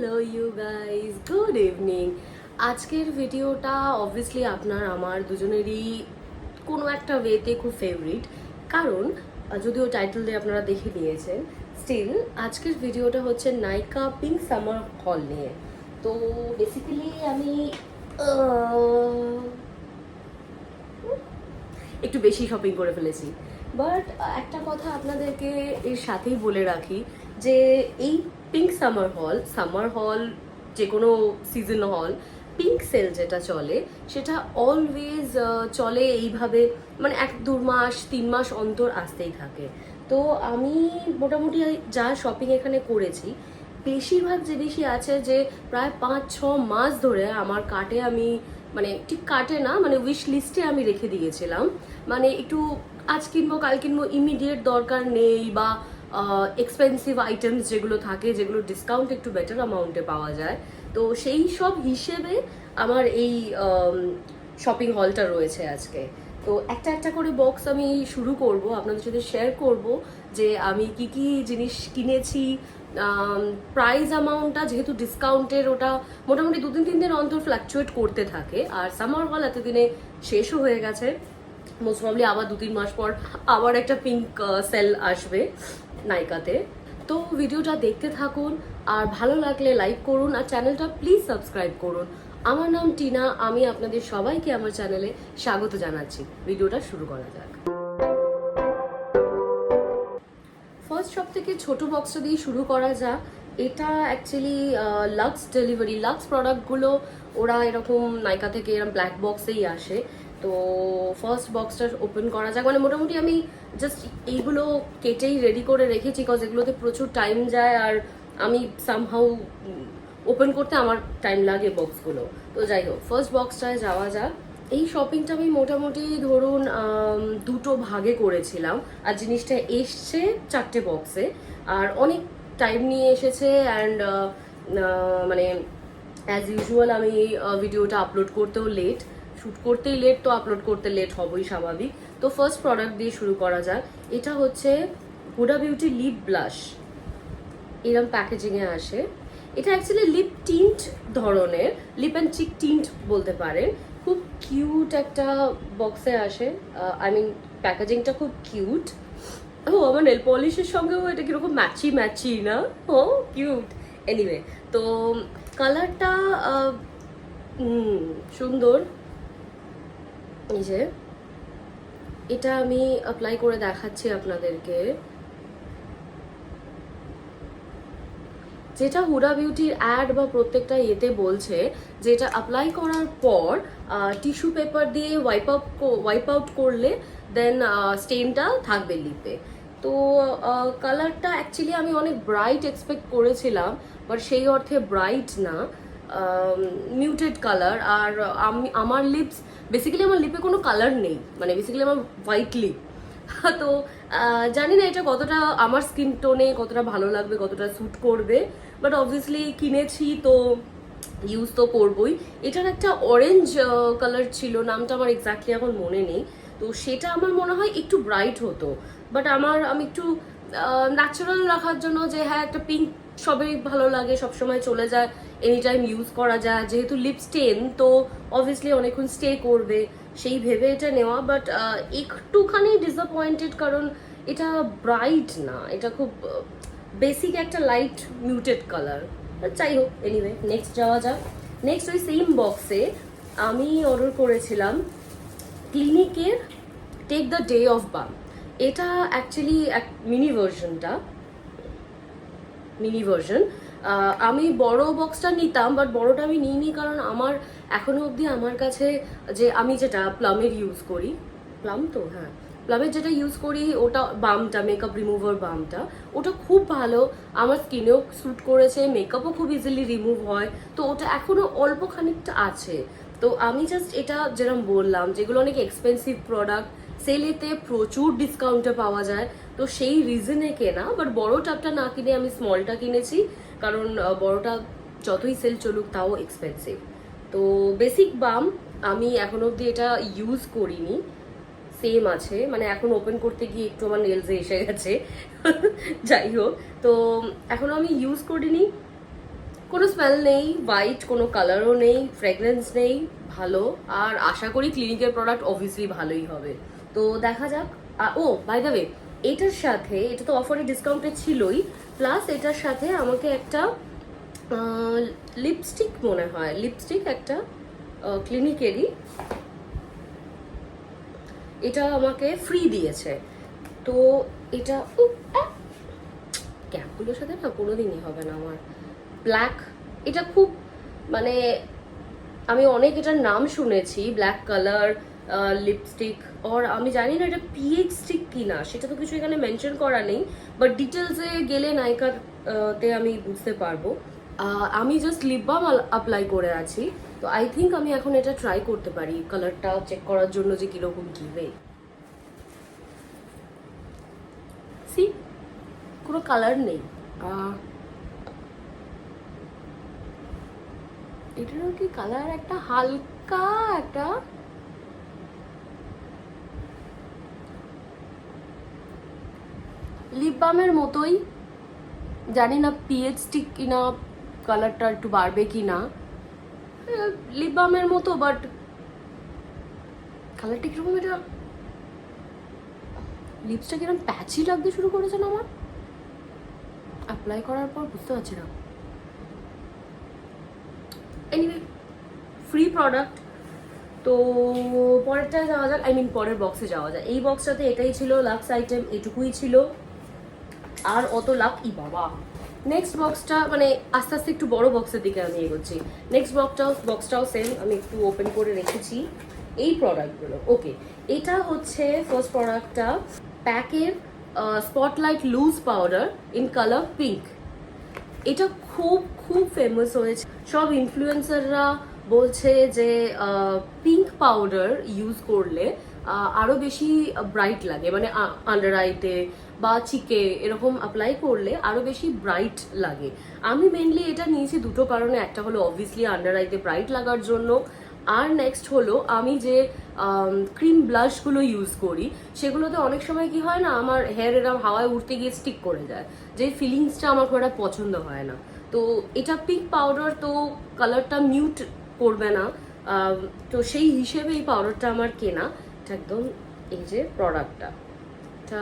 Hello you guys, good evening. আজকের ভিডিওটা obviously আপনার আমার দুজনেরই কোনো একটা ওয়েতে খুব ফেভারিট, কারণ যদিও টাইটেল দিয়ে আপনারা দেখে নিয়েছেন, স্টিল আজকের ভিডিওটা হচ্ছে নাইকা পিঙ্ক সামার হল নিয়ে। তো বেসিক্যালি আমি একটু বেশি শপিং করে ফেলেছি, বাট একটা কথা আপনাদেরকে এর সাথেই বলে রাখি যে এই পিঙ্ক সামার হল যে কোনো সিজন হল, পিঙ্ক সেল যেটা চলে সেটা অলওয়েজ চলে এইভাবে, মানে 1-2 মাস 3 মাস অন্তর আসতেই থাকে। তো আমি মোটামুটি যা শপিং এখানে করেছি বেশিরভাগ জিনিসই আছে যে প্রায় 5-6 মাস ধরে আমার কার্টে, আমি মানে ঠিক কাটে না, মানে উইশ লিস্টে আমি রেখে দিয়েছিলাম। মানে একটু আজ কিনবো কাল কিনবো, ইমিডিয়েট দরকার নেই, বা এক্সপেন্সিভ আইটেমস যেগুলো থাকে, যেগুলো ডিসকাউন্ট একটু বেটার অ্যামাউন্টে পাওয়া যায়, তো সেই সব হিসেবে আমার এই শপিং হলটা রয়েছে আজকে। তো একটা একটা করে বক্স আমি শুরু করব, আপনাদের সাথে শেয়ার করব যে আমি কি কি জিনিস কিনেছি। প্রাইস অ্যামাউন্টটা যেহেতু ডিসকাউন্টের, ওটা মোটামুটি 2-3 দিন অন্তর ফ্ল্যাকচুয়েট করতে থাকে, আর সামার হল এতদিনে শেষও হয়ে গেছে। মোস্ট প্রবলি আবার 2-3 মাস পর আবার একটা পিঙ্ক সেল আসবে নাইকাতে। তো ভিডিওটা দেখতে থাকুন, আর ভালো লাগলে লাইক করুন, আর চ্যানেলটা প্লিজ সাবস্ক্রাইব করুন। আমার নাম টিনা, আমি আপনাদের সবাইকে আমার চ্যানেলে স্বাগত জানাচ্ছি। ভিডিওটা শুরু করা যাক। ফার্স্ট সব থেকে ছোট বক্সটা দিয়ে শুরু করা যাক। এটা অ্যাকচুয়ালি লাক্স প্রোডাক্টগুলো ওরা এরকম নাইকা থেকে এরকম ব্ল্যাক বক্সেই আসে। তো ফার্স্ট বক্সটা ওপেন করা যাক। মানে মোটামুটি আমি জাস্ট এইগুলো কেটেই রেডি করে রেখেছি, বিকজ এগুলোতে প্রচুর টাইম যায়, আর আমি সামহাউ ওপেন করতে আমার টাইম লাগে বক্সগুলো। তো যাই হোক, ফার্স্ট বক্সটায় যাওয়া যাক। এই শপিংটা আমি মোটামুটি ধরুন 2টো ভাগে করেছিলাম, আর জিনিসটা এসছে 4টে বক্সে, আর অনেক টাইম নিয়ে এসেছে। অ্যান্ড মানে অ্যাজ ইউজুয়াল আমি ভিডিওটা আপলোড করতেও লেট, শ্যুট করতেই লেট, তো আপলোড করতে লেট হবই স্বাভাবিক। তো ফার্স্ট প্রোডাক্ট দিয়ে শুরু করা যাক। এটা হচ্ছে হুডা বিউটি লিপ ব্লাশ, এরকম প্যাকেজিংয়ে আসে। এটা অ্যাকচুয়ালি লিপ টিন্ট ধরনের, লিপ অ্যান্ড চিক টিন্ট বলতে পারেন। খুব কিউট একটা বক্সে আসে, আই মিন প্যাকেজিংটা খুব কিউট। ও আমার নেল পলিশের সঙ্গেও এটা কিরকম ম্যাচি না, ও কিউট। এনিওয়ে, তো কালারটা সুন্দর। এই যে এটা আমি অ্যাপ্লাই করে দেখাচ্ছি আপনাদেরকে। যেটা হুডা বিউটির অ্যাড বা প্রত্যেকটা ইয়েতে বলছে, যেটা অ্যাপ্লাই করার পর টিস্যু পেপার দিয়ে ওয়াইপ আউট করলে দেন স্টেনটা থাকবে লিপে। তো কালারটা অ্যাকচুয়ালি আমি অনেক ব্রাইট এক্সপেক্ট করেছিলাম, বাট সেই অর্থে ব্রাইট না, মিউটেড কালার। আর আমার লিপস বেসিক্যালি, আমার লিপে কোনো কালার নেই, মানে বেসিক্যালি আমার হোয়াইট লিপ। তো জানি না এটা কতটা আমার স্কিন টোনে কতটা ভালো লাগবে, কতটা স্যুট করবে, বাট অবভিয়াসলি কিনেছি তো ইউজ তো করবই। এটার একটা অরেঞ্জ কালার ছিল, নামটা আমার এক্স্যাক্টলি এখন মনে নেই। তো সেটা আমার মনে হয় একটু ব্রাইট হতো, বাট আমি একটু ন্যাচারাল রাখার জন্য, যে হ্যাঁ একটা পিঙ্ক সবই ভালো লাগে, সবসময় চলে যায়, এনি টাইম ইউজ করা যায়, যেহেতু লিপ স্টেন তো অবভিয়াসলি অনেকক্ষণ স্টে করবে, সেই ভেবে এটা নেওয়া। বাট একটুখানি ডিসঅ্যাপয়েন্টেড, কারণ এটা ব্রাইট না, এটা খুব বেসিক একটা লাইট মিউটেড কালার। যাই হোক, এনিওয়ে নেক্সট যাওয়া যাক। নেক্সট ওই সেম বক্সে আমি অর্ডার করেছিলাম ক্লিনিকের টেক দ্য ডে অফ বাম। এটা অ্যাকচুয়ালি এক মিনি ভার্সন। আমি বড় বক্সটা নিতাম, বাট বড়টা আমি নিইনি, কারণ আমার এখনো অবধি আমার কাছে যে আমি যেটা প্লামের ইউজ করি, প্লাম তো হ্যাঁ, প্লামের যেটা ইউজ করি ওটা বামটা, মেকআপ রিমুভার বামটা, ওটা খুব ভালো, আমার স্কিনেও স্যুট করেছে, মেকআপও খুব ইজিলি রিমুভ হয়, তো ওটা এখনো অল্প খানিকটা আছে। তো আমি জাস্ট এটা যেরকম বললাম, যেগুলো অনেক এক্সপেন্সিভ প্রোডাক্ট, সেলেতে প্রচুর ডিসকাউন্টে পাওয়া যায়, তো সেই রিজনে কেনা। বাট বড় টাবটা না কিনে আমি স্মলটা কিনেছি, কারণ বড়টা যতই সেল চলুক তাও এক্সপেন্সিভ। তো বেসিক বাম আমি এখনো অবধি এটা ইউজ করিনি, সেম আছে, মানে এখন ওপেন করতে গিয়ে একটু আমার নেলসে এসে গেছে। যাই হোক, তো এখনো আমি ইউজ করিনি। কোনো স্মেল নেই, হোয়াইট, কোনো কালারও নেই, ফ্রেগরেন্স নেই, ভালো। আর আশা করি ক্লিনিকের প্রোডাক্ট অবভিয়াসলি ভালোই হবে। তো দেখা যাক। ও বাই দ্য ওয়ে, এটার সাথে, এটা তো অফারে ডিসকাউন্টে ছিলই, প্লাস এটার সাথে আমাকে একটা লিপস্টিক, মনে হয় লিপস্টিক একটা ক্লিনিকেরই, এটা আমাকে ফ্রি দিয়েছে। তো এটা ক্যাপগুলোর সাথে না কোনোদিনই হবে না আমার। ব্ল্যাক, এটা খুব মানে আমি অনেক এটার নাম শুনেছি, ব্ল্যাক কালার লিপস্টিক। আর আমি জানি না এটা পিএইচ স্টিক কিনা, সেটা তো কিছু এখানে মেনশন করা নেই, বাট ডিটেলসে গেলে নাইকাতে আমি বুঝতে পারবো। আমি জাস্ট লিপ বাম অ্যাপ্লাই করে আছি, তো আই থিঙ্ক আমি এখন এটা ট্রাই করতে পারি কালারটা চেক করার জন্য যে কিরকম কি রে। সি, কোনো কালার নেই। এটারও কি কালার একটা হালকা একটা লিপ বামের মতোই, জানি না পিএইচ স্টিক কিনা, কালারটা একটু বাড়বে কিনা, লিপ বামের মতো, বাট কালারটা কিরকম, এটা লিপসটা কিরকম প্যাচি লাগতে শুরু করেছে না আমার অ্যাপ্লাই করার পর, বুঝতে পারছি না। Anyway, free product. তো পরেরটায় যাওয়া যাক, আই মিন পরের বক্সে যাওয়া যায়। এই বক্সটাতে এটাই ছিল, লাক্স আইটেম এটুকুই ছিল, আর অত লাভ ই বাবা। নেক্সট বক্সটা মানে আস্তে আস্তে একটু বড় বক্সের দিকে আমি এগোচ্ছি। নেক্সট বক্সটাও সেম, আমি একটু ওপেন করে রেখেছি এই প্রোডাক্টগুলো। ওকে, এটা হচ্ছে ফার্স্ট প্রোডাক্টটা, প্যাকের spotlight loose powder in colour pink. এটা খুব খুব ফেমাস হয়েছে, সব ইনফ্লুয়েন্সাররা বলছে যে পিঙ্ক পাউডার ইউজ করলে আরো বেশি ব্রাইট লাগে, মানে আন্ডার আইতে বা চিকে এরকম অ্যাপ্লাই করলে আরো বেশি ব্রাইট লাগে। আমি মেনলি এটা নিয়েছি দুটো কারণে, একটা হলো অবভিয়াসলি আন্ডার আইতে ব্রাইট লাগার জন্য, আর নেক্সট হলো আমি যে ক্রিম ব্লাশগুলো ইউজ করি সেগুলোতে অনেক সময় কি হয় না, আমার হেয়ার এরম হাওয়ায় উঠতে গিয়ে স্টিক করে যায়, যে ফিলিংসটা আমার খুব একটা পছন্দ হয় না। তো এটা পিঙ্ক পাউডার, তো কালারটা মিউট করবে না, তো সেই হিসেবে এই পাউডারটা আমার কেনা। এটা একদম, এই যে প্রোডাক্টটা, এটা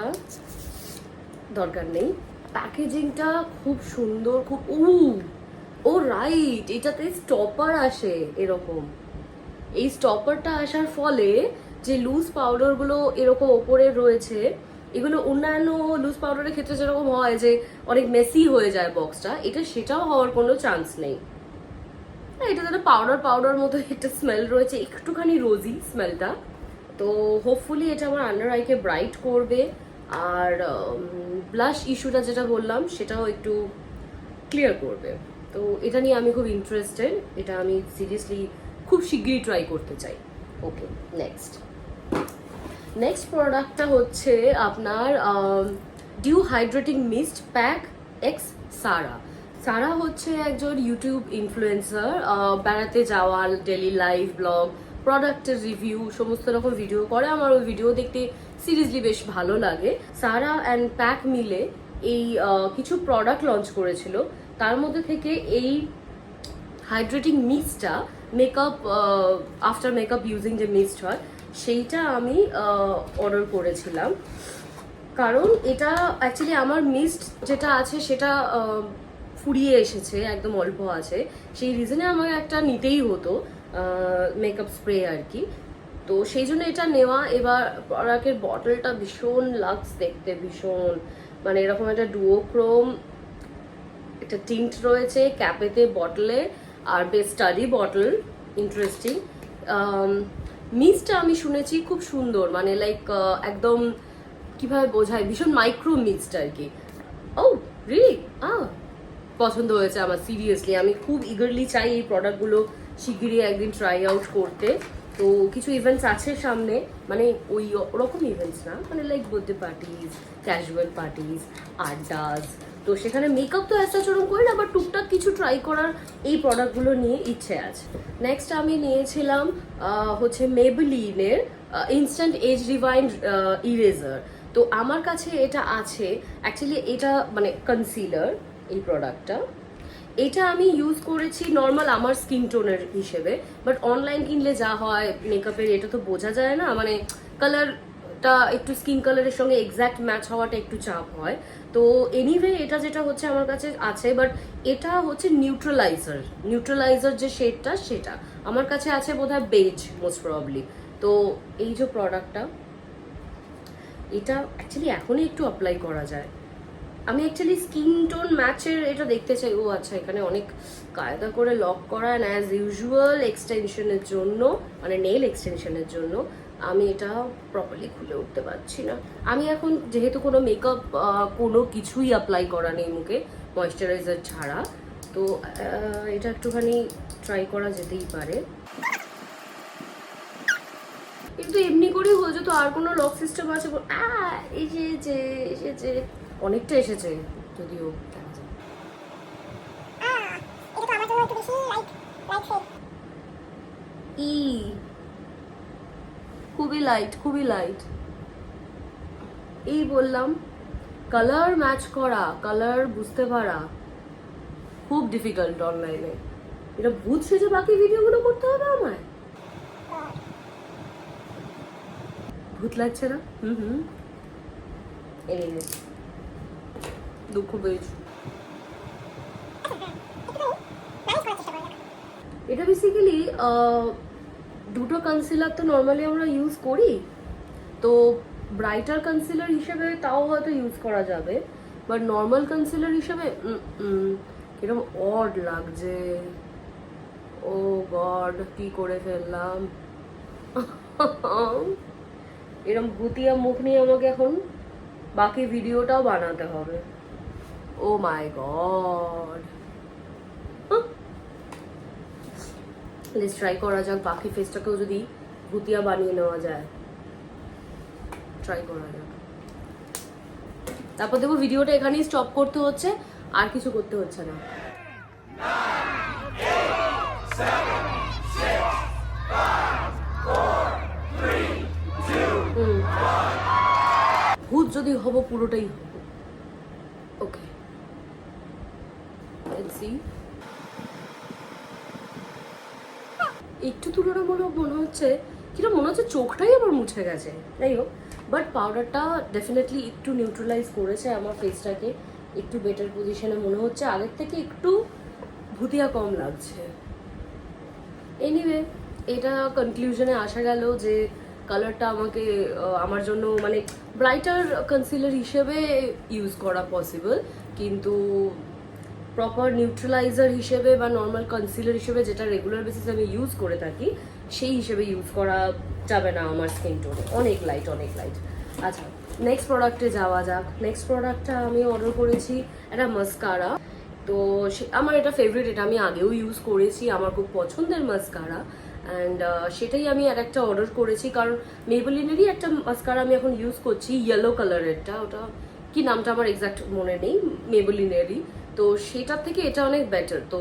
দরকার নেই। প্যাকেজিংটা খুব সুন্দর, খুব ও রাইট, এটাতে স্টপার আসে এরকম। এই স্টপারটা আসার ফলে যে লুজ পাউডারগুলো এরকম ওপরে রয়েছে, এগুলো অন্যান্য লুজ পাউডারের ক্ষেত্রে যেরকম হয় যে অনেক মেসি হয়ে যায় বক্সটা, এটা সেটাও হওয়ার কোনো চান্স নেই। এটা যেন পাউডার মতো একটা স্মেল রয়েছে, একটুখানি রোজি স্মেলটা। তো হোপফুলি এটা আমার আন্ডার আইকে ব্রাইট করবে, আর ব্লাশ ইস্যুটা যেটা বললাম সেটাও একটু ক্লিয়ার করবে। তো এটা নিয়ে আমি খুব ইন্টারেস্টেড, এটা আমি সিরিয়াসলি খুব শিগগিরই ট্রাই করতে চাই। ওকে, নেক্সট প্রোডাক্টটা হচ্ছে আপনার dew hydrating mist pack x Sara. Sara হচ্ছে একজন ইউটিউব ইনফ্লুয়েন্সার, বেড়াতে যাওয়া, ডেলি লাইফ ব্লগ, প্রোডাক্টের রিভিউ, সমস্ত রকম ভিডিও করে। আমার ওই ভিডিও দেখতে সিরিয়াসলি বেশ ভালো লাগে। সারা অ্যান্ড প্যাক মিলে এই কিছু প্রোডাক্ট লঞ্চ করেছিল, তার মধ্যে থেকে এই হাইড্রেটিং মিস্টটা, মেকআপ আফটার মেকআপ ইউজিং যে মিস্ট হয় সেইটা আমি অর্ডার করেছিলাম। কারণ এটা অ্যাকচুয়ালি আমার মিস্ট যেটা আছে সেটা ফুরিয়ে এসেছে, একদম অল্প আছে, সেই রিজনে আমার একটা নিতেই হতো মেকআপ স্প্রে আর কি। তো সেই জন্য এটা নেওয়া। এবার প্রোডাক্টের বটলটা ভীষণ লাক্স দেখতে, ভীষণ মানে এরকম একটা ডুওক্রোম একটা টিন্ট রয়েছে ক্যাপেতে, বটলে, আর বেশ স্টাডি বটল, ইন্টারেস্টিং। মিস্টটা আমি শুনেছি খুব সুন্দর, মানে লাইক একদম কিভাবে বোঝায়, ভীষণ মাইক্রো মিস্ট আর কি। ও রিয়েলি, পছন্দ হয়েছে আমার সিরিয়াসলি। আমি খুব ইগারলি চাই এই প্রোডাক্টগুলো শিগগিরই একদিন ট্রাই আউট করতে। তো কিছু ইভেন্টস আছে সামনে, মানে ওই ওরকম ইভেন্টস না, মানে like birthday parties, casual parties, আড্ডাস, তো সেখানে মেকআপ তো একটা চরম করি না, বাট টুকটাক কিছু ট্রাই করার এই প্রোডাক্টগুলো নিয়ে ইচ্ছে আছে। নেক্সট আমি নিয়েছিলাম হচ্ছে মেবেলিনের ইনস্ট্যান্ট এজ রিভাইন্ড ইরেজার। তো আমার কাছে এটা আছে অ্যাকচুয়ালি, এটা মানে কনসিলার এই প্রোডাক্টটা। এটা আমি ইউজ করেছি নর্মাল আমার স্কিন টোনের হিসেবে, বাট অনলাইন কিনলে যা হয় মেকআপের এটা তো বোঝা যায় না, মানে কালারটা একটু স্কিন কালারের সঙ্গে এক্স্যাক্ট ম্যাচ হওয়াটা একটু চাপ হয়। তো এনিওয়ে এটা যেটা হচ্ছে আমার কাছে আছে, বাট এটা হচ্ছে নিউট্রালাইজার যে শেডটা সেটা আমার কাছে আছে বোধহয় বেজ মোস্ট প্রবাবলি। তো এই যে প্রোডাক্টটা, এটা অ্যাকচুয়ালি এখনই একটু অ্যাপ্লাই করা যায়। আমি অ্যাকচুয়ালি স্কিন টোন ম্যাচের এটা দেখতে চাই। ও আচ্ছা, এখানে অনেক কায়দা করে লক করা, অ্যান্ড অ্যাজ ইউজুয়াল এক্সটেনশনের জন্য, মানে নেল এক্সটেনশনের জন্য আমি এটা প্রপারলি খুলে উঠতে পারছি না। আমি এখন যেহেতু কোনো মেকআপ কোনো কিছুই অ্যাপ্লাই করা নেই মুখে ময়েশ্চারাইজার ছাড়া, তো এটা একটুখানি ট্রাই করা যেতেই পারে। কিন্তু এমনি করেই হয়ে যেত, আর কোনো লক সিস্টেম আছে? এসেছে এসেছে, অনেকটা এসেছে যদিও। ই খুবই লাইট, খুবই লাইট। এই বললাম, কালার ম্যাচ করা, কালার বুঝতে পারা খুব ডিফিকাল্ট অনলাইনে। এটা ভূত সেজে বাকি ভিডিওগুলো করতে হবে আমায়? ভূত লাগছে না? এনিওয়ে, দুঃখ পেয়েছি। এটা বেসিক্যালি দুটো কনসিলার তো নর্মালি আমরা ইউজ করি, তো ব্রাইটার কনসিলার হিসেবে তাও হয়তো ইউজ করা যাবে, বাট নর্মাল কনসিলার হিসেবে এরকম অড লাগছে। ও গড, কি করে ফেললাম! এরকম ভুতিয়া মুখ নিয়ে আমাকে এখন বাকি ভিডিওটাও বানাতে হবে। ও মাই গড, প্লিজ ট্রাই করা যাক বাকি ফেসটাকেও যদি ভুতিয়া বানিয়ে নেওয়া যায়। ট্রাই করা যাক, তারপর দেখবো ভিডিওটা এখানেই স্টপ করতে হচ্ছে, আর কিছু করতে হচ্ছে না। ভূত যদি হব পুরোটাই হব। ওকে, লেটস সি। একটু তুলনামূলক মনে হচ্ছে, কিরকম মনে হচ্ছে চোখটাই আবার মুছে গেছে। যাই হোক, বাট পাউডারটা ডেফিনেটলি একটু নিউট্রালাইজ করেছে আমার ফেসটাকে, একটু বেটার পজিশনে মনে হচ্ছে, আগের থেকে একটু ভুতিয়া কম লাগছে। এনিওয়ে, এটা কনক্লুশনে আসা গেল যে কালারটা আমাকে আমার জন্য মানে ব্রাইটার কনসিলার হিসেবে ইউজ করা পসিবল, কিন্তু প্রপার নিউট্রালাইজার হিসেবে বা নর্মাল কনসিলার হিসেবে যেটা রেগুলার বেসিসে আমি ইউজ করে থাকি সেই হিসেবে ইউজ করা যাবে না আমার স্কিন টোনে। অনেক লাইট, অনেক লাইট। আচ্ছা, নেক্সট প্রোডাক্টে যাওয়া যাক। নেক্সট প্রোডাক্টটা আমি অর্ডার করেছি একটা মাস্কারা। তো আমার এটা ফেভারিট, এটা আমি আগেও ইউজ করেছি, আমার খুব পছন্দের মাস্কারা। অ্যান্ড সেটাই আমি আর একটা অর্ডার করেছি, কারণ মেবেলিনেরই একটা মাস্কারা আমি এখন ইউজ করছি, ইয়েলো কালারেরটা। ওটা কি নামটা আমার এক্সাক্ট মনে নেই, মেবেলিনেরই। তো সেটার থেকে এটা অনেক বেটার। তো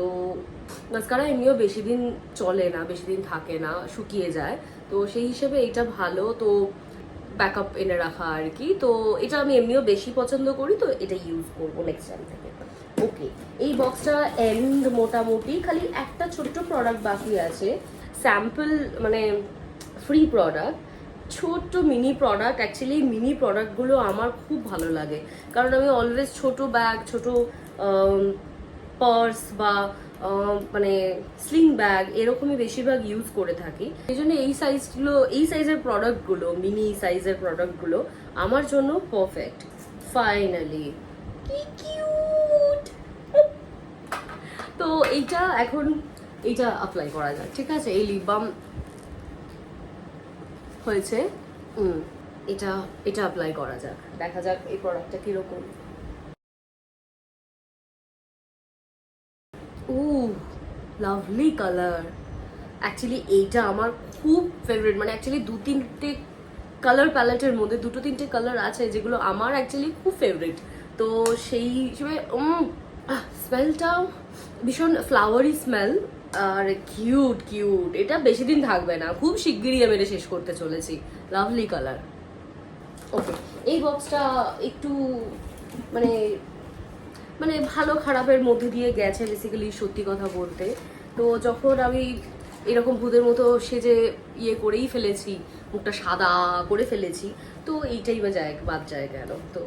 মাস্কারা এমনিও বেশি দিন চলে না, বেশি দিন থাকে না, শুকিয়ে যায়। তো সেই হিসেবে এটা ভালো, তো ব্যাকআপ এনে রাখা আর কি। তো এটা আমি এমনিও বেশি পছন্দ করি, তো এটা ইউজ করবো নেক্সট টাইম থেকে। ওকে, এই বক্সটা এন্ড মোটামুটি, খালি একটা ছোট্ট প্রোডাক্ট বাকি আছে, স্যাম্পল মানে ফ্রি প্রোডাক্ট, ছোট্ট মিনি প্রোডাক্ট। অ্যাকচুয়ালি মিনি প্রোডাক্টগুলো আমার খুব ভালো লাগে, কারণ আমি অলওয়েজ ছোট ব্যাগ, ছোট পার্স বা মানে স্লিং ব্যাগ এরকমই বেশিরভাগ ইউজ করে থাকি। এই জন্য এই সাইজের প্রোডাক্টগুলো, মিনি সাইজের প্রোডাক্টগুলো আমার জন্য পারফেক্ট। ফাইনালি, কি কিউট! তো এইটা এখন এইটা অ্যাপ্লাই করা যায়, ঠিক আছে? এই লিপ বাম হয়েছে, এটা এটা অ্যাপ্লাই করা যাক, দেখা যাক এই প্রোডাক্টটা কিরকম। ও লাভলি কালার। অ্যাকচুয়ালি এইটা আমার খুব ফেভারিট, মানে অ্যাকচুয়ালি দু তিনটে কালার প্যালেটের মধ্যে দুটো তিনটে কালার আছে যেগুলো আমার অ্যাকচুয়ালি খুব ফেভারিট। তো সেই হিসেবে স্মেলটা ভীষণ ফ্লাওয়ারি স্মেল, আর কিউট কিউট। এটা বেশি দিন থাকবে না, খুব শিগগিরই আমি এটা শেষ করতে চলেছি। Lovely colour. ওকে, এই বক্সটা একটু মানে মানে ভালো খারাপের মধ্যে দিয়ে গেছে বেসিক্যালি, সত্যি কথা বলতে। তো যখন আমি এরকম ভূতের মতো সেজে ইয়ে করেই ফেলেছি, মুখটা সাদা করে ফেলেছি, তো এইটাই বা যায় বাদ যায় কেন, তো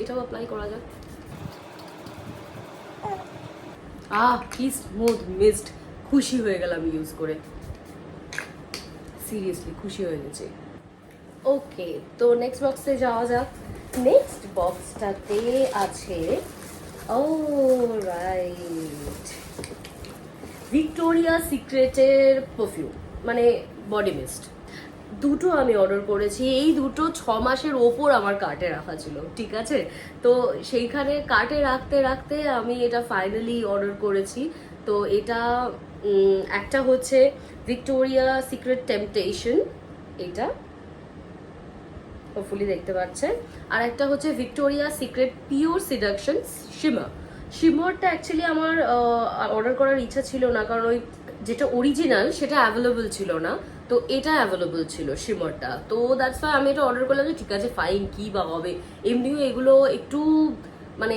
এটাও অ্যাপ্লাই করা যাক। কি স্মুথ মিস্ট, খুশি হয়ে গেলাম ইউজ করে, সিরিয়াসলি খুশি হয়ে গেছে। ওকে, তো নেক্সট বক্সে যাওয়া যাক। নেক্সট বক্সটাতে আছে, ও রাইট, ভিক্টোরিয়া সিক্রেটের পারফিউম, মানে বডি মিস্ট। দুটো আমি অর্ডার করেছি, এই দুটো 6 মাসের ওপর আমার কার্টে রাখা ছিল, ঠিক আছে। তো সেইখানে কার্টে রাখতে রাখতে আমি এটা ফাইনালি অর্ডার করেছি। তো এটা একটা হচ্ছে ভিক্টোরিয়া সিক্রেট টেম্পটেশন, এটা হোপফুলি দেখতে পাচ্ছেন। আর একটা হচ্ছে Victoria Secret pure seduction shimmer. শিমারটা অ্যাকচুয়ালি আমার অর্ডার করার ইচ্ছা ছিল না, কারণ ওই যেটা অরিজিনাল সেটা অ্যাভেলেবল ছিল না, তো এটা অ্যাভেলেবল ছিল শিমারটা। তো দ্যাটস ওয়াই আমি এটা অর্ডার করলাম যে ঠিক আছে ফাইন, কি বা হবে, এমনিও এগুলো একটু মানে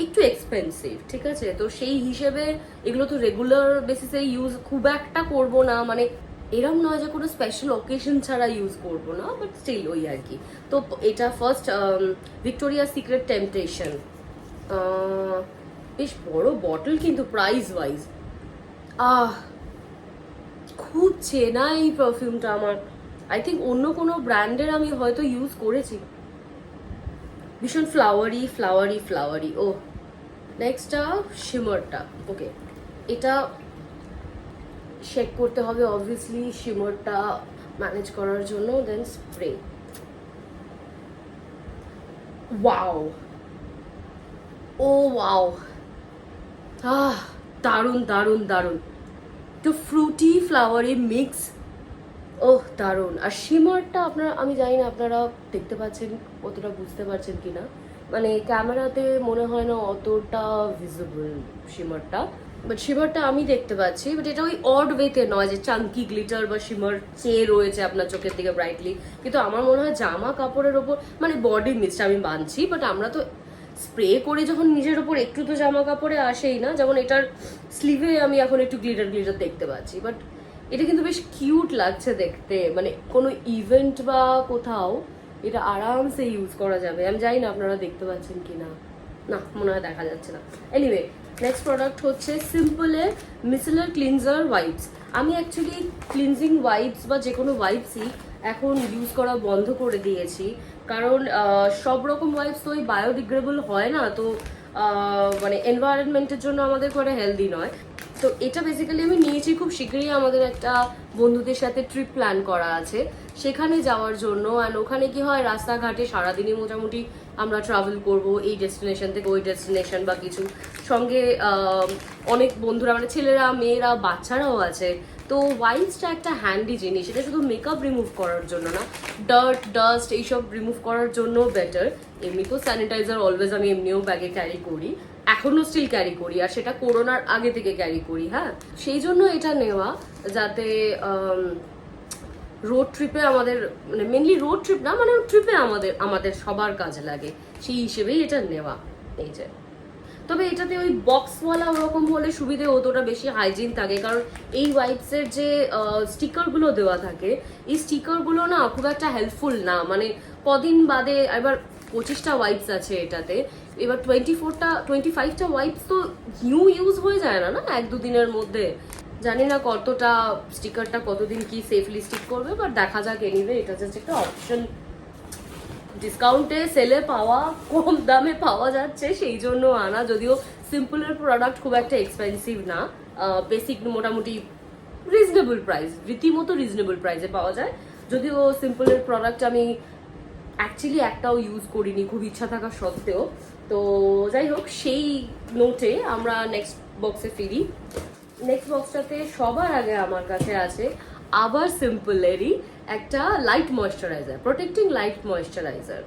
একটু এক্সপেন্সিভ, ঠিক আছে। তো সেই হিসেবে এগুলো তো রেগুলার বেসিসে ইউজ খুব একটা করব না, মানে এরম নয় যে কোনো স্পেশাল অকেশন ছাড়া ইউজ করবো না, বাট স্টিল ওই আর কি। তো এটা ফার্স্ট ভিক্টোরিয়া সিক্রেট টেম্পটেশন, বেশ বড় বটল কিন্তু প্রাইস ওয়াইজ। খুব চেনা এই পারফিউমটা আমার, আই থিঙ্ক অন্য কোনো ব্র্যান্ডের আমি হয়তো ইউজ করেছি। ভীষণ ফ্লাওয়ারি ফ্লাওয়ারি ফ্লাওয়ারি। ও নেক্সটটা শিমারটা, ওকে, এটা শেক করতে হবে অবভিয়াসলি শিমারটা ম্যানেজ করার জন্য। দেন স্প্রে, ওয়াও, ও ওয়াও, দারুণ দারুণ দারুণ, একটু ফ্রুটি ফ্লাওয়ারি মিক্স, ওহ দারুণ। আর শিমারটা আপনারা, আমি জানি না আপনারা দেখতে পাচ্ছেন কতটা, বুঝতে পারছেন কিনা, মানে ক্যামেরাতে মনে হয় না অতটা ভিজিবল শিমারটা, বাট শিমারটা আমি দেখতে পাচ্ছি। বাট এটা ওই অড ওয়েতে নয় যে চাঙ্কি গ্লিটার বা শিমার চেয়ে রয়েছে আপনার চোখের দিকে ব্রাইটলি, কিন্তু আমার মনে হয় জামা কাপড়ের ওপর, মানে বডি মিস্ট আমি মানছি, বাট আমরা তো স্প্রে করে যখন নিজের ওপর একটু তো জামা কাপড়ে আসেই না, যেমন এটার স্লিভে আমি এখন একটু গ্লিটার গ্লিটার দেখতে পাচ্ছি, বাট এটা কিন্তু বেশ কিউট লাগছে দেখতে, মানে কোনো ইভেন্ট বা কোথাও এটা আরামসে ইউজ করা যাবে। আমি জানি না আপনারা দেখতে পাচ্ছেন কি না, না মনে হয় দেখা যাচ্ছে না। এনিওয়ে, নেক্সট প্রোডাক্ট হচ্ছে সিম্পলের মিসেলার ক্লিনজার ওয়াইপস। আমি অ্যাকচুয়ালি ক্লিনজিং ওয়াইপস বা যে কোনো ওয়াইপসই এখন ইউজ করা বন্ধ করে দিয়েছি, কারণ সব রকম ওয়াইপস তো ওই বায়োডিগ্রেডেবল হয় না, তো মানে এনভায়রনমেন্টের জন্য আমাদের করে হেলদি নয়। তো এটা বেসিক্যালি আমি নিয়েছি, খুব শীঘ্রই আমাদের একটা বন্ধুদের সাথে ট্রিপ প্ল্যান করা আছে সেখানে যাওয়ার জন্য। অ্যান্ড ওখানে কি হয়, রাস্তাঘাটে সারাদিনই মোটামুটি আমরা ট্রাভেল করব এই ডেস্টিনেশন থেকে ওই ডেস্টিনেশন বা কিছু, সঙ্গে অনেক বন্ধুরা, মানে ছেলেরা মেয়েরা বাচ্চারাও আছে। তো ওয়াইপসটা একটা হ্যান্ডি জিনিস, এটা শুধু মেকআপ রিমুভ করার জন্য না, ডার্ট ডাস্ট এইসব রিমুভ করার জন্য বেটার। এমনিতেও স্যানিটাইজার অলওয়েজ আমি এমনিও ব্যাগে ক্যারি করি, এখনো স্টিল ক্যারি করি, আর সেটা করোনার আগে থেকে ক্যারি করি। হ্যাঁ, সেই জন্য এটা নেওয়া, যাতে রোড ট্রিপে আমাদের, মানে মেনলি রোড ট্রিপ না, মানে ট্রিপে আমাদের সবার কাজে লাগে, সেই হিসেবেই এটা নেওয়া। এই যে, তবে এটাতে ওই বক্সওয়ালা ওরকম হলে সুবিধে হতো, ওটা বেশি হাইজিন থাকে, কারণ এই ওয়াইপসের যে স্টিকারগুলো দেওয়া থাকে, এই স্টিকারগুলো না খুব একটা হেল্পফুল না, মানে কদিন বাদে, এবার 25টা ওয়াইপস আছে এটাতে, এবার 25টা ওয়াইপস তো ইউজ হয়ে যায় না, না 1-2 দিনের মধ্যে। জানি না কতটা স্টিকারটা কতদিন কি সেফলি স্টিক করবে, বাট দেখা যাক। এনিওয়ে, এটা জাস্ট একটা অপশন, ডিসকাউন্টে সেলে পাওয়া, কম দামে পাওয়া যাচ্ছে সেই জন্য আনা। যদিও সিম্পলের প্রোডাক্ট খুব একটা এক্সপেন্সিভ না, বেসিক মোটামুটি রিজনেবল প্রাইস, রীতিমতো রিজনেবল প্রাইসে পাওয়া যায়। যদিও সিম্পলের প্রোডাক্ট আমি অ্যাকচুয়ালি একটাও ইউজ করিনি, খুব ইচ্ছা থাকা সত্ত্বেও। তো যাই হোক, সেই নোটে আমরা নেক্সট বক্সে ফিরি। নেক্সট বক্সটাতে সবার আগে আমার কাছে আছে আবার সিম্পলেরই একটা light moisturiser, protecting light moisturiser,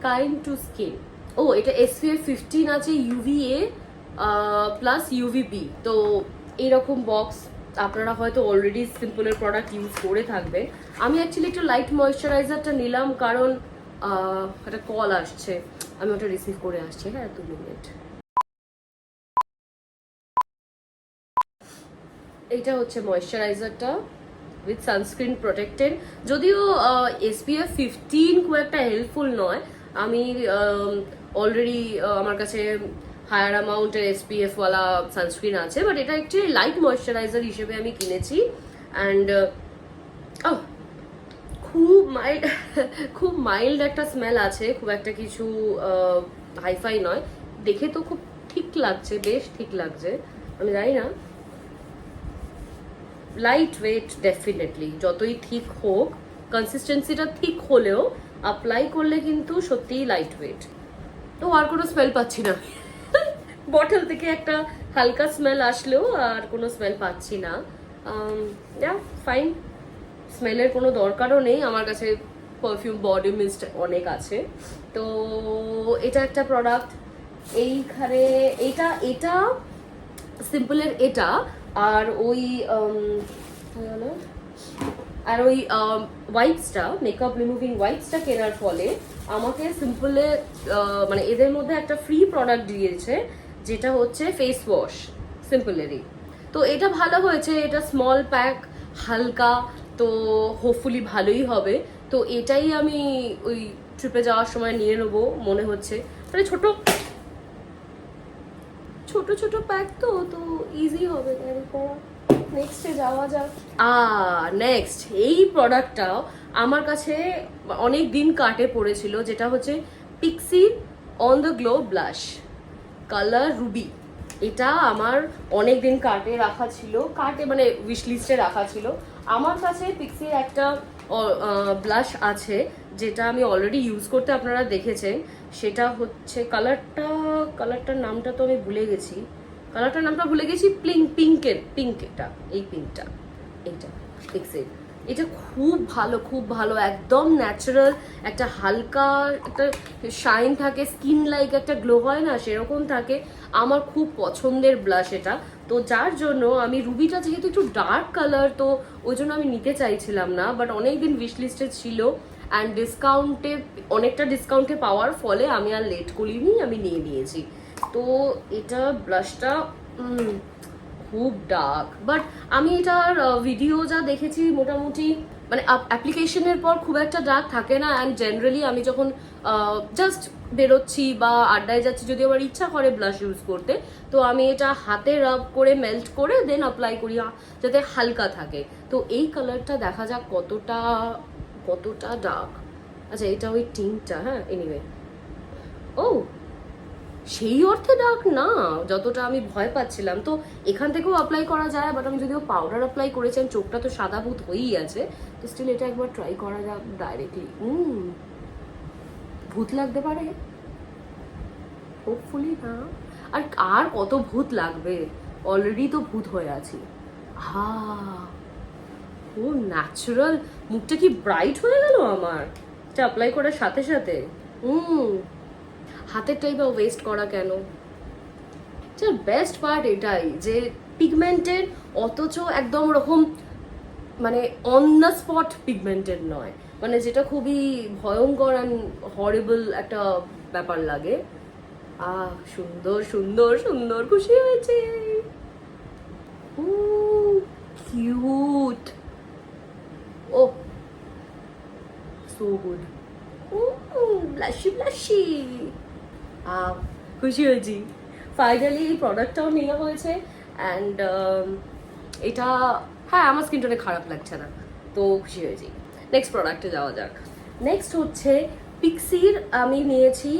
kind to skin. ও, এটা SPF 15 আছে, UVA প্লাস UVB। তো এইরকম বক্স আপনারা হয়তো অলরেডি সিম্পলের প্রোডাক্ট ইউজ করে থাকবেন। আমি অ্যাকচুয়ালি একটু লাইট ময়েশ্চারাইজারটা নিলাম, কারণ একটা কল আসছে, আমি ওটা রিসিভ করে আসছি। হ্যাঁ, 2 মিনিট। এইটা হচ্ছে ময়েশ্চারাইজারটা উইথ সানস্ক্রিন প্রোটেক্টেড, যদিও SPF 15 খুব একটা হেল্পফুল নয়। আমি অলরেডি আমার কাছে হায়ার অ্যামাউন্টের SPF ওয়ালা সানস্ক্রিন আছে, বাট এটা একটি লাইট ময়েশ্চারাইজার হিসেবে আমি কিনেছি। অ্যান্ড খুব মাইল্ড খুব মাইল্ড একটা স্মেল আছে, খুব একটা কিছু হাইফাই নয়, দেখে তো খুব ঠিক লাগছে, বেশ ঠিক লাগছে। আমি জানি না, লাইট ওয়েট ডেফিনেটলি, যতই ঠিক হোক, কনসিস্টেন্সিটা ঠিক হলেও অ্যাপ্লাই করলে কিন্তু সত্যিই লাইট ওয়েট। তো আর কোনো স্মেল পাচ্ছি না বটল থেকে একটা হালকা স্মেল আসলেও আর কোনো স্মেল পাচ্ছি না। ফাইন, স্মেলের কোনো দরকারও নেই, আমার কাছে পারফিউম বডি মিস্ট অনেক আছে। তো এটা একটা প্রোডাক্ট। এইখানে এটা সিম্পলের এটা, আর ওই ওয়াইপসটা, মেকআপ রিমুভিং ওয়াইপসটা কেনার ফলে আমাকে সিম্পলে মানে এদের মধ্যে একটা ফ্রি প্রোডাক্ট দিয়েছে, যেটা হচ্ছে ফেস ওয়াশ সিম্পলেরই। তো এটা ভালো হয়েছে, এটা স্মল প্যাক, হালকা, তো হোপফুলি ভালোই হবে। তো এটাই আমি ওই ট্রিপে যাওয়ার সময় নিয়ে নেবো মনে হচ্ছে, মানে ছোট ছোট ছোট প্যাক, তো ইজি হবে ক্যারি করা। নেক্সটে যাওয়া যাক। নেক্সট এই প্রোডাক্টটাও আমার কাছে অনেক দিন কাটে পড়েছিল, যেটা হচ্ছে Pixie on the glow blush colour Ruby. এটা আমার অনেক দিন কাটে রাখা ছিল, মানে উইশ লিস্টে রাখা ছিল। আমার কাছে পিক্সির একটা ব্লাশ আছে, যেটা আমি অলরেডি ইউজ করতে আপনারা দেখেছেন। সেটা হচ্ছে কালারটার নামটা তো আমি ভুলে গেছি, পিঙ্ক, এটা এই পিঙ্কটা, এইটা পিক্সির। এটা খুব ভালো, একদম ন্যাচারাল, একটা হালকা একটা শাইন থাকে, স্কিন লাইক একটা গ্লো হয় না, সেরকম থাকে। আমার খুব পছন্দের ব্লাশ এটা। তো যার জন্য আমি রুবিটা, যেহেতু একটু ডার্ক কালার, তো ওই জন্য আমি নিতে চাইছিলাম না, বাট অনেকদিন উইশ লিস্টে ছিল অ্যান্ড অনেকটা ডিসকাউন্টে পাওয়ার ফলে আমি আর লেট করিনি, আমি নিয়ে নিয়েছি। তো এটা ব্লাশটা খুব ডার্ক, বাট আমি এটার ভিডিও যা দেখেছি মোটামুটি মানে অ্যাপ্লিকেশনের পর খুব একটা ডার্ক থাকে না। অ্যান্ড জেনারেলি আমি যখন জাস্ট বেরোচ্ছি বা আড্ডায় যাচ্ছি, যদি আমার ইচ্ছা করে ব্লাশ ইউজ করতে, তো আমি এটা হাতে রাব করে মেল্ট করে দেন অ্যাপ্লাই করি, যাতে হালকা থাকে। তো এই কালারটা দেখা যাক কতটা ডার্ক। আচ্ছা, এটা ওই টিংটা, হ্যাঁ, এনিওয়ে, ও সেই অর্থে ডার্ক না যতটা আমি ভয় পাচ্ছিলাম। তো এখান থেকেও অ্যাপ্লাই করা যায়, বাট আমি যদিও পাউডার অ্যাপ্লাই করেছি, চোখটা তো সাদা ভূত হয়েই আছে, তো স্টিল এটা একবার ট্রাই করা যাক ডাইরেক্টলি। ভূত লাগতে পারে, হোপফুলি না। আর কত ভূত লাগবে, অলরেডি তো ভূত হয়ে আছি। ও ন্যাচারাল, মুখটা কি ব্রাইট হয়ে গেল আমার এটা অ্যাপ্লাই করার সাথে সাথে। হাতেরটাই বা ওয়েস্ট করা কেন? বেস্ট পার্ট এটাই যে পিগমেন্টেড, অথচ একদম ওরকম মানে অন দ্য স্পট পিগমেন্টেড নয়, মানে যেটা খুবই ভয়ঙ্কর অ্যান্ড হরিবল একটা ব্যাপার লাগে। সুন্দর সুন্দর সুন্দর, খুশি হয়েছে। কিউট, ও সো গুড, ব্লাশি। খুশি হয়েছি, ফাইনালি এই প্রোডাক্টটাও নেওয়া হয়েছে। অ্যান্ড এটা, হ্যাঁ, আমার স্কিন টোনে খারাপ লাগছে না, তো খুশি হয়েছি। নেক্সট প্রোডাক্টে যাওয়া যাক। নেক্সট হচ্ছে পিক্সির আমি নিয়েছি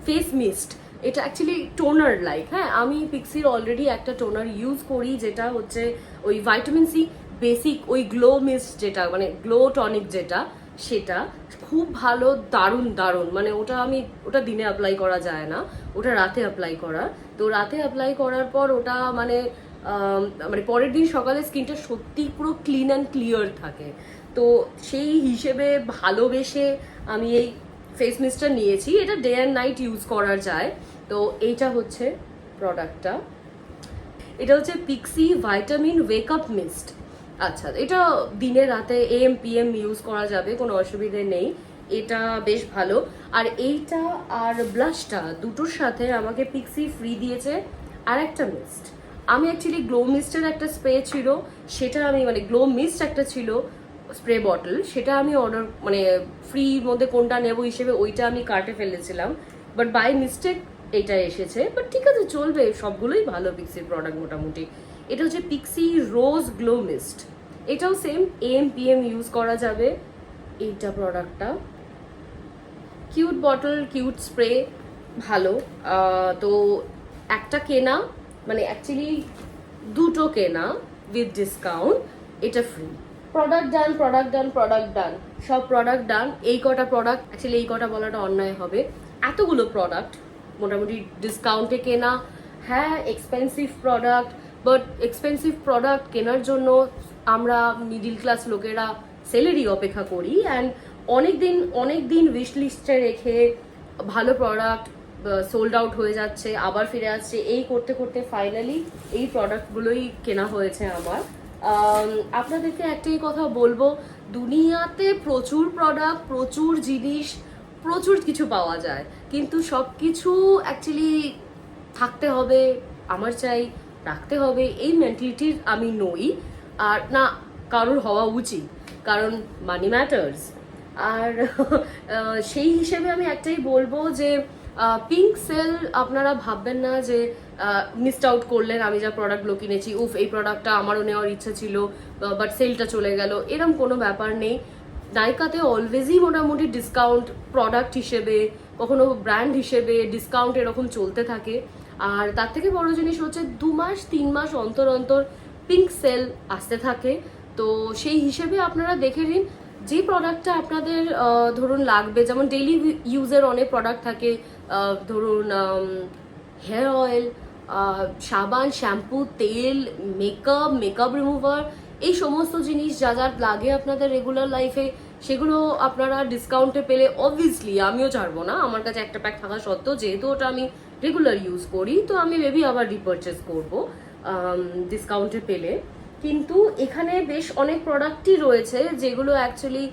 ফেস মিস্ট। এটা অ্যাকচুয়ালি টোনার লাইক, হ্যাঁ, আমি পিক্সির অলরেডি একটা টোনার ইউজ করি, যেটা হচ্ছে ওই ভাইটামিন সি বেসিক, ওই গ্লো মিস্ট, যেটা মানে গ্লো টনিক, যেটা সেটা খুব ভালো, দারুণ, মানে ওটা দিনে অ্যাপ্লাই করা যায় না, ওটা রাতে অ্যাপ্লাই করা। তো রাতে অ্যাপ্লাই করার পর ওটা মানে পরের দিন সকালে স্কিনটা সত্যি পুরো ক্লিন অ্যান্ড ক্লিয়ার থাকে। তো সেই হিসেবে ভালোবেসে আমি এই ফেস মিস্টটা নিয়েছি। এটা ডে অ্যান্ড নাইট ইউজ করা যায়। তো এইটা হচ্ছে প্রোডাক্টটা, এটা হচ্ছে Pixie vitamin wake up mist. আচ্ছা, এটা দিনে রাতে AM PM ইউজ করা যাবে, কোনো অসুবিধে নেই, এটা বেশ ভালো। আর এইটা আর ব্লাশটা দুটোর সাথে আমাকে পিক্সি ফ্রি দিয়েছে আর একটা মিস্ট। আমি অ্যাকচুয়ালি গ্লো মিস্টের একটা স্প্রে ছিল, সেটা আমি মানে গ্লো মিস্ট একটা ছিল স্প্রে বটল, সেটা আমি অর্ডার মানে ফ্রির মধ্যে কোনটা নেব হিসেবে ওইটা আমি কার্টে ফেলেছিলাম, বাট বাই মিস্টেক এটা এসেছে। বাট ঠিক আছে, চলবে, সবগুলোই ভালো পিক্সির প্রোডাক্ট মোটামুটি। এটা হচ্ছে পিক্সি রোজ গ্লো মিস্ট, এটাও সেম AM PM ইউজ করা যাবে। এইটা প্রোডাক্টটা কিউট বটল, কিউট স্প্রে, ভালো। তো একটা কেনা মানে অ্যাকচুয়ালি দুটো কেনা উইথ ডিসকাউন্ট, এটা ফ্রি। প্রোডাক্ট ডান, প্রোডাক্ট ডান, প্রোডাক্ট ডান, সব প্রোডাক্ট ডান। এই কটা প্রোডাক্ট, অ্যাকচুয়ালি এই কটা বলাটা অন্যায় হবে, এতগুলো প্রোডাক্ট মোটামুটি ডিসকাউন্টে কেনা। হ্যাঁ expensive product, but expensive product কেনার জন্য আমরা মিডিল ক্লাস লোকেরা সেলেরই অপেক্ষা করি, অ্যান্ড অনেক দিন উইশ লিস্টে রেখে ভালো প্রোডাক্ট সোল্ড আউট হয়ে যাচ্ছে, আবার ফিরে আসছে, এই করতে করতে ফাইনালি এই প্রোডাক্টগুলোই কেনা হয়েছে আমার। আপনাদেরকে একটাই কথা বলবো, দুনিয়াতে প্রচুর প্রোডাক্ট, প্রচুর জিনিস, প্রচুর কিছু পাওয়া যায়, কিন্তু সব কিছু অ্যাকচুয়ালি থাকতে হবে, আমার চাই রাখতে হবে, এই মেন্টালিটির আমি নই, আর না কারোর হওয়া উচিত, কারণ মানি ম্যাটার্স। আর সেই হিসেবে আমি একটাই বলবো যে পিঙ্ক সেল আপনারা ভাববেন না যে মিসড আউট করলেন, আমি যা প্রোডাক্টগুলো কিনেছি, উফ এই প্রোডাক্টটা আমারও নেওয়ার ইচ্ছা ছিল বাট সেলটা চলে গেল, এরম কোনো ব্যাপার নেই। নাইকাতে অলওয়েজই মোটামুটি ডিসকাউন্ট প্রোডাক্ট হিসেবে, কখনো ব্র্যান্ড হিসেবে ডিসকাউন্ট এরকম চলতে থাকে। আর তার থেকে বড় জিনিস হচ্ছে 2 মাস 3 মাস অন্তর অন্তর পিঙ্ক সেল আসতে থাকে। তো সেই হিসেবে আপনারা দেখে নিন যে প্রোডাক্টটা আপনাদের ধরুন লাগবে, যেমন ডেইলি ইউজের অনেক প্রোডাক্ট থাকে, ধরুন হেয়ার অয়েল, সাবান, শ্যাম্পু, তেল, মেকআপ রিমুভার, এই সমস্ত জিনিস যা যা লাগে আপনাদের রেগুলার লাইফে, সেগুলো আপনারা ডিসকাউন্টে পেলে অবভিয়াসলি আমিও ছাড়বো না, আমার কাছে একটা প্যাক থাকা সত্ত্বেও, যেহেতু ওটা আমি রেগুলার ইউজ করি, তো আমি মেবি আবার রিপারচেস করবো ডিসকাউন্টে পেলে। কিন্তু এখানে বেশ অনেক প্রোডাক্টই রয়েছে যেগুলো অ্যাকচুয়ালি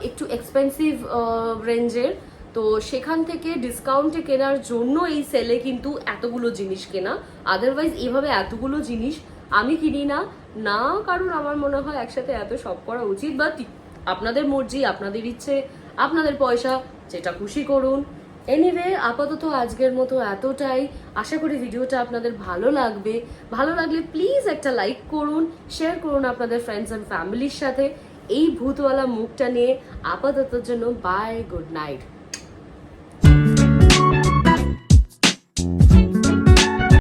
একটু এক্সপেন্সিভ রেঞ্জের, তো সেখান থেকে ডিসকাউন্টে কেনার জন্য এই সেলে কিন্তু এতগুলো জিনিস কেনা, আদারওয়াইজ এভাবে এতগুলো জিনিস আমি কিনি না, না কারণ আমার মনে হয় একসাথে এত সব করা উচিত, বা আপনাদের মর্জি, আপনাদের ইচ্ছে, আপনাদের পয়সা, যেটা খুশি করুন। এনিওয়ে আপাতত আজকের মতো এতটাই, আশা করি ভিডিওটা আপনাদের ভালো লাগবে, ভালো লাগলে প্লিজ একটা লাইক করুন, শেয়ার করুন আপনাদের ফ্রেন্ডস অ্যান্ড ফ্যামিলির সাথে। এই ভূতওয়ালা মুখটা নিয়ে আপাততর জন্য বাই, গুড নাইট।